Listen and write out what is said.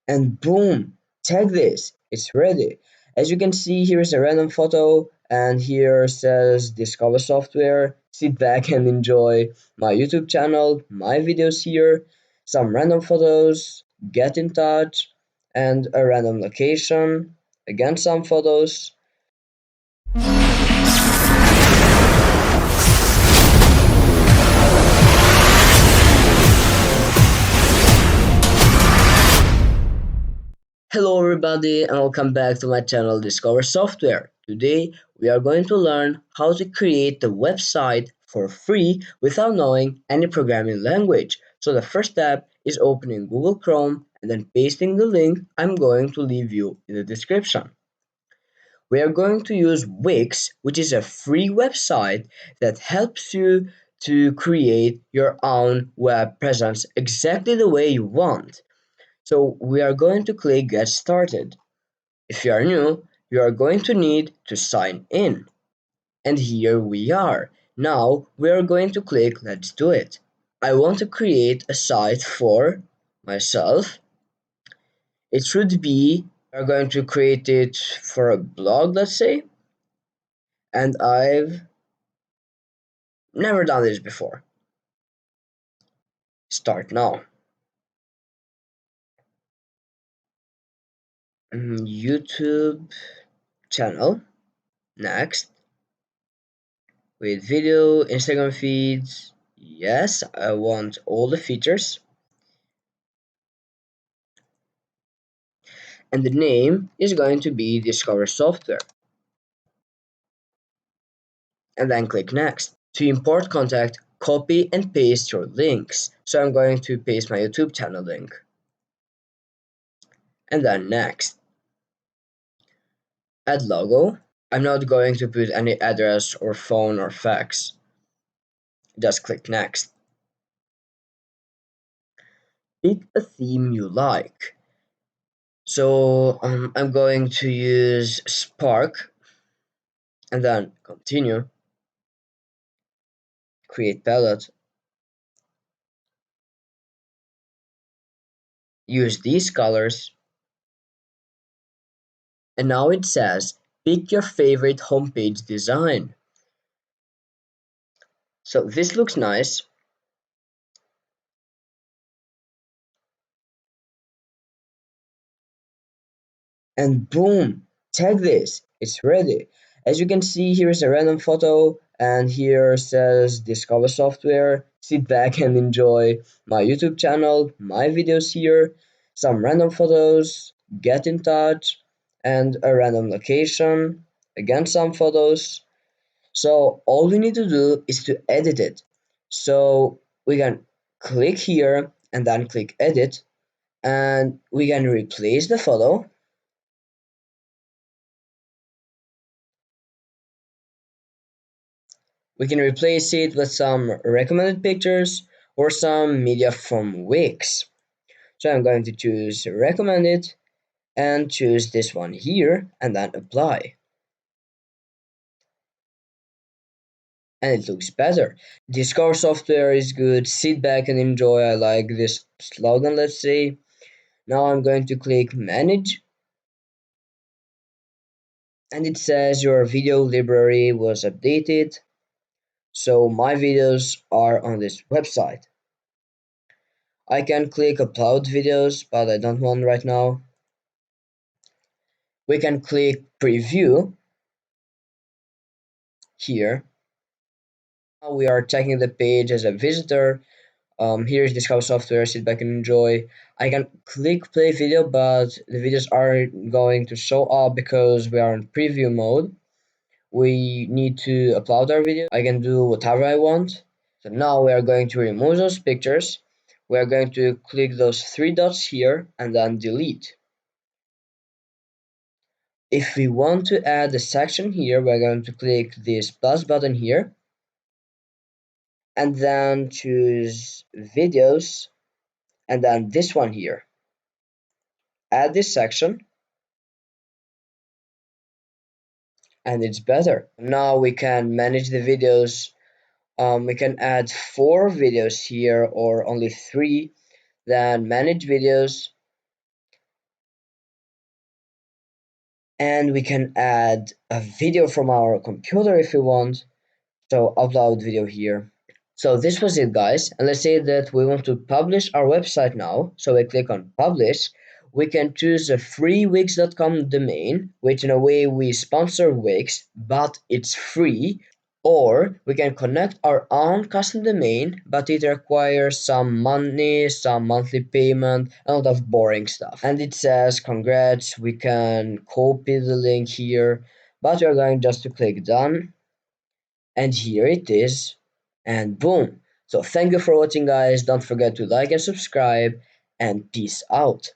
And boom, check this, it's ready. As you can see, here is a random photo, and here says discover software. Sit back and enjoy my YouTube channel, my videos here, some random photos, get in touch, and a random location, again some photos. Hello everybody and welcome back to my channel Discover Software. Today we are going to learn how to create a website for free without knowing any programming language. So the first step is opening Google Chrome and then pasting the link I'm going to leave you in the description. We are going to use Wix, which is a free website that helps you to create your own web presence exactly the way you want. So we are going to click Get Started. If you are new, you are going to need to sign in. And here we are. Now we are going to click Let's do it. I want to create a site for myself. It should be, we are going to create it for a blog, let's say. And I've never done this before. Start now. YouTube channel. Next. With video, Instagram feeds. Yes, I want all the features. And the name is going to be Discover Software. And then click Next. To import contact, copy and paste your links. So I'm going to paste my YouTube channel link. And then Next. Add logo. I'm not going to put any address or phone or fax. Just click Next. Pick a theme you like. So I'm going to use Spark and then continue. Create palette. Use these colors. And now it says pick your favorite homepage design. So this looks nice. And boom, check this, it's ready. As you can see, here is a random photo, and here says discover software. Sit back and enjoy my YouTube channel, my videos here, some random photos, get in touch, and a random location, again some photos. So all we need to do is to edit it. So we can click here and then click edit, and we can replace the photo. We can replace it with some recommended pictures or some media from Wix. So I'm going to choose recommended and choose this one here and then apply. And it looks better. Discover software is good, sit back and enjoy. I like this slogan, let's say. Now I'm going to click manage, and it says your video library was updated. So my videos are on this website. I can click upload videos, but I don't want right now. We can click preview here. Now we are checking the page as a visitor. Here's Discover Software, sit back and enjoy. I can click play video, but the videos aren't going to show up because we are in preview mode. We need to upload our video. I can do whatever I want. So now we are going to remove those pictures. We are going to click those three dots here and then delete. If we want to add a section here, we're going to click this plus button here and then choose videos and then this one here. Add this section and it's better. Now we can manage the videos. We can add 4 videos here or only 3. Then manage videos. And we can add a video from our computer if we want. So upload video here. So this was it, guys. And let's say that we want to publish our website now. So we click on publish. We can choose a free Wix.com domain, which in a way we sponsor Wix, but it's free. Or we can connect our own custom domain, but it requires some money, some monthly payment, and a lot of boring stuff. And it says, congrats, we can copy the link here, but we're going just to click done. And here it is, and boom. So thank you for watching, guys. Don't forget to like and subscribe, and peace out.